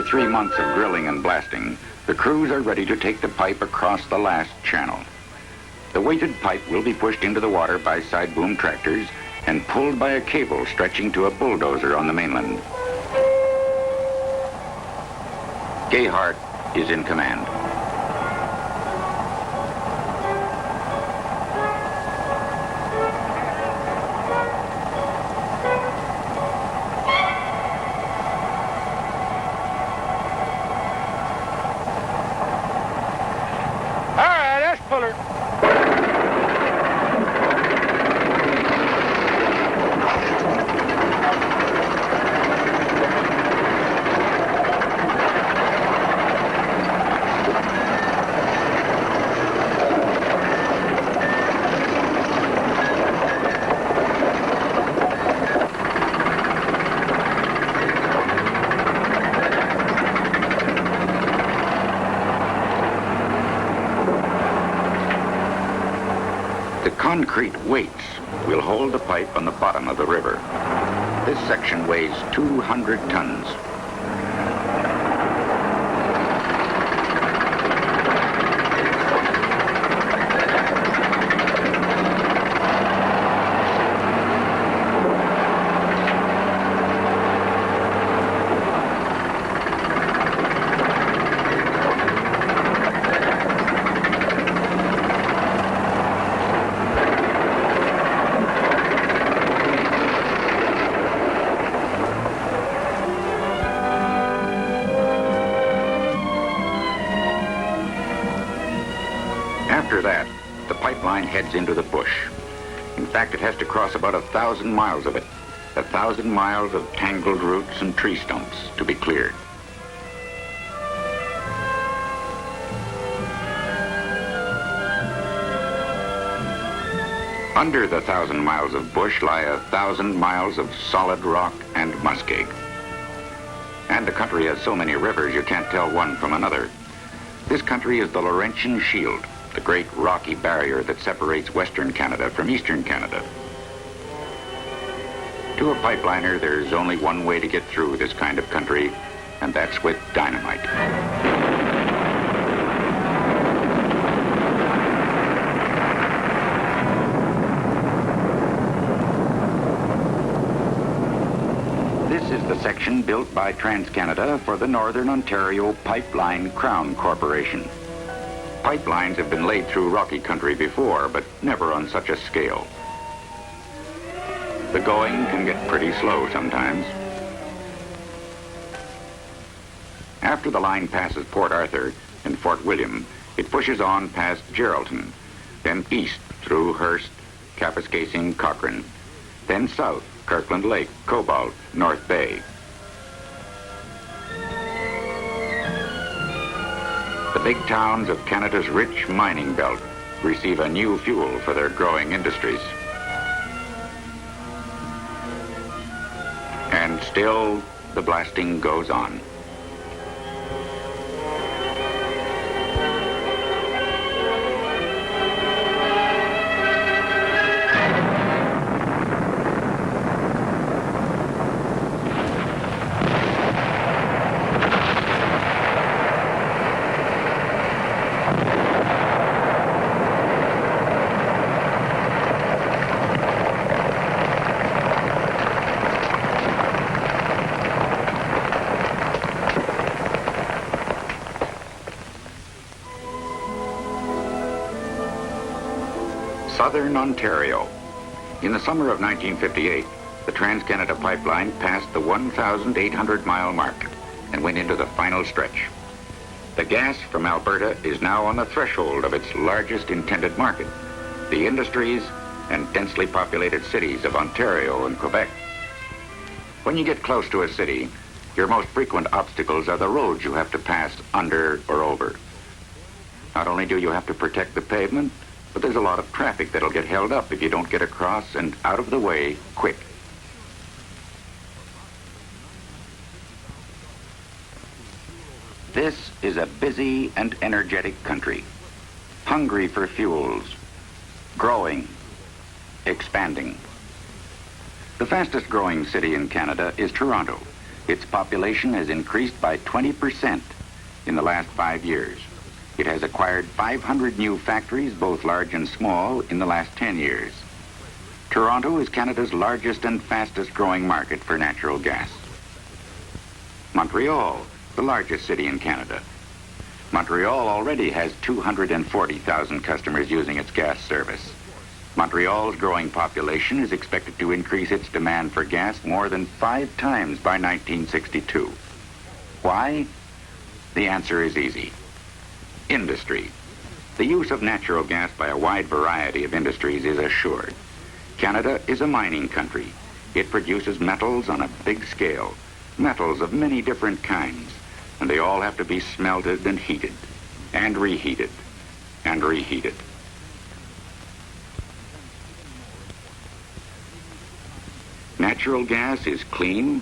3 months of drilling and blasting, the crews are ready to take the pipe across the last channel. The weighted pipe will be pushed into the water by side boom tractors and pulled by a cable stretching to a bulldozer on the mainland. Gayhart is in command. Concrete weights will hold the pipe on the bottom of the river. This section weighs 200 tons. After that, the pipeline heads into the bush. In fact, it has to cross about 1,000 miles of it. 1,000 miles of tangled roots and tree stumps to be cleared. Under the 1,000 miles of bush lie 1,000 miles of solid rock and muskeg. And the country has so many rivers you can't tell one from another. This country is the Laurentian Shield, the great rocky barrier that separates Western Canada from Eastern Canada. To a pipeliner, there's only one way to get through this kind of country, and that's with dynamite. This is the section built by TransCanada for the Northern Ontario Pipeline Crown Corporation. Pipelines have been laid through rocky country before, but never on such a scale. The going can get pretty slow sometimes. After the line passes Port Arthur and Fort William, it pushes on past Geraldton, then east through Hearst, Kapuskasing, Cochrane, then south, Kirkland Lake, Cobalt, North Bay. The big towns of Canada's rich mining belt receive a new fuel for their growing industries. And still, the blasting goes on. Southern Ontario. In the summer of 1958, the TransCanada pipeline passed the 1,800-mile mark and went into the final stretch. The gas from Alberta is now on the threshold of its largest intended market, the industries and densely populated cities of Ontario and Quebec. When you get close to a city, your most frequent obstacles are the roads you have to pass under or over. Not only do you have to protect the pavement, but there's a lot of traffic that'll get held up if you don't get across and out of the way quick. This is a busy and energetic country, hungry for fuels, growing, expanding. The fastest growing city in Canada is Toronto. Its population has increased by 20% in the last 5 years. It has acquired 500 new factories, both large and small, in the last 10 years. Toronto is Canada's largest and fastest growing market for natural gas. Montreal, the largest city in Canada. Montreal already has 240,000 customers using its gas service. Montreal's growing population is expected to increase its demand for gas more than 5 times by 1962. Why? The answer is easy. Industry. The use of natural gas by a wide variety of industries is assured. Canada is a mining country. It produces metals on a big scale, metals of many different kinds, and they all have to be smelted and heated, and reheated, and reheated. Natural gas is clean,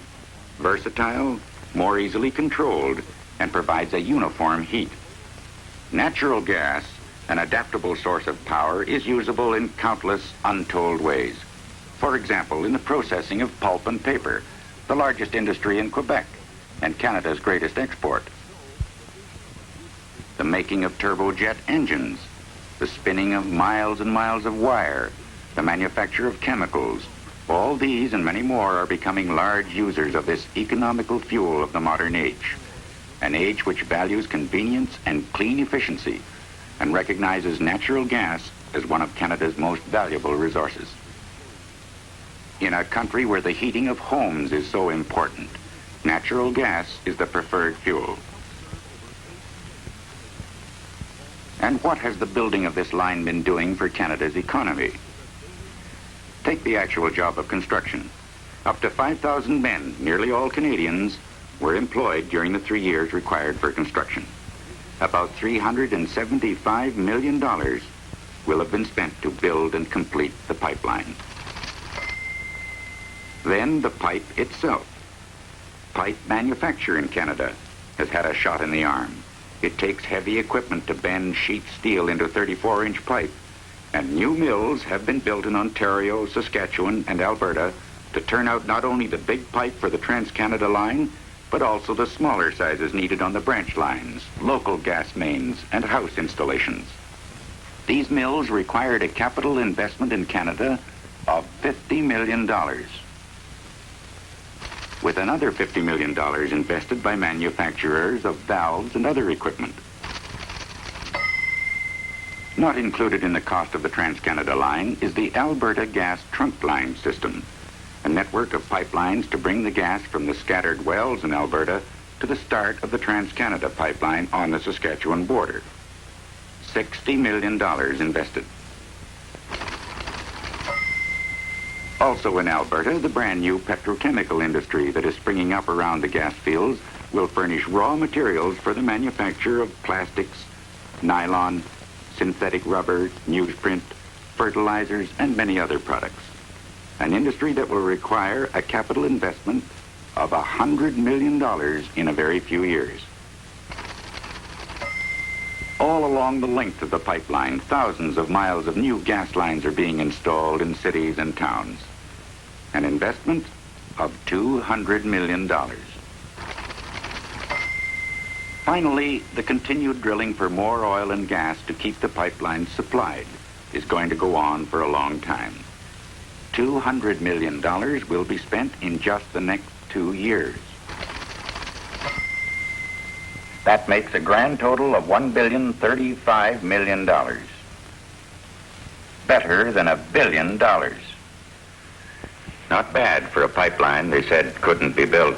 versatile, more easily controlled, and provides a uniform heat. Natural gas, an adaptable source of power, is usable in countless untold ways. For example, in the processing of pulp and paper, the largest industry in Quebec and Canada's greatest export. The making of turbojet engines, the spinning of miles and miles of wire, the manufacture of chemicals. All these and many more are becoming large users of this economical fuel of the modern age, an age which values convenience and clean efficiency and recognizes natural gas as one of Canada's most valuable resources. In a country where the heating of homes is so important, natural gas is the preferred fuel. And what has the building of this line been doing for Canada's economy? Take the actual job of construction. Up to 5,000 men, nearly all Canadians, were employed during the 3 years required for construction. About $375 million will have been spent to build and complete the pipeline. Then the pipe itself. Pipe manufacture in Canada has had a shot in the arm. It takes heavy equipment to bend sheet steel into 34-inch pipe, and new mills have been built in Ontario, Saskatchewan, and Alberta to turn out not only the big pipe for the TransCanada line, but also the smaller sizes needed on the branch lines, local gas mains, and house installations. These mills required a capital investment in Canada of $50 million, with another $50 million invested by manufacturers of valves and other equipment. Not included in the cost of the TransCanada line is the Alberta Gas Trunk Line system, a network of pipelines to bring the gas from the scattered wells in Alberta to the start of the TransCanada pipeline on the Saskatchewan border. $60 million invested. Also in Alberta, the brand new petrochemical industry that is springing up around the gas fields will furnish raw materials for the manufacture of plastics, nylon, synthetic rubber, newsprint, fertilizers, and many other products. An industry that will require a capital investment of $100 million in a very few years. All along the length of the pipeline, thousands of miles of new gas lines are being installed in cities and towns. An investment of $200 million. Finally, the continued drilling for more oil and gas to keep the pipelines supplied is going to go on for a long time. $200 million will be spent in just the next 2 years. That makes a grand total of $1,035 million. Better than $1 billion. Not bad for a pipeline they said couldn't be built.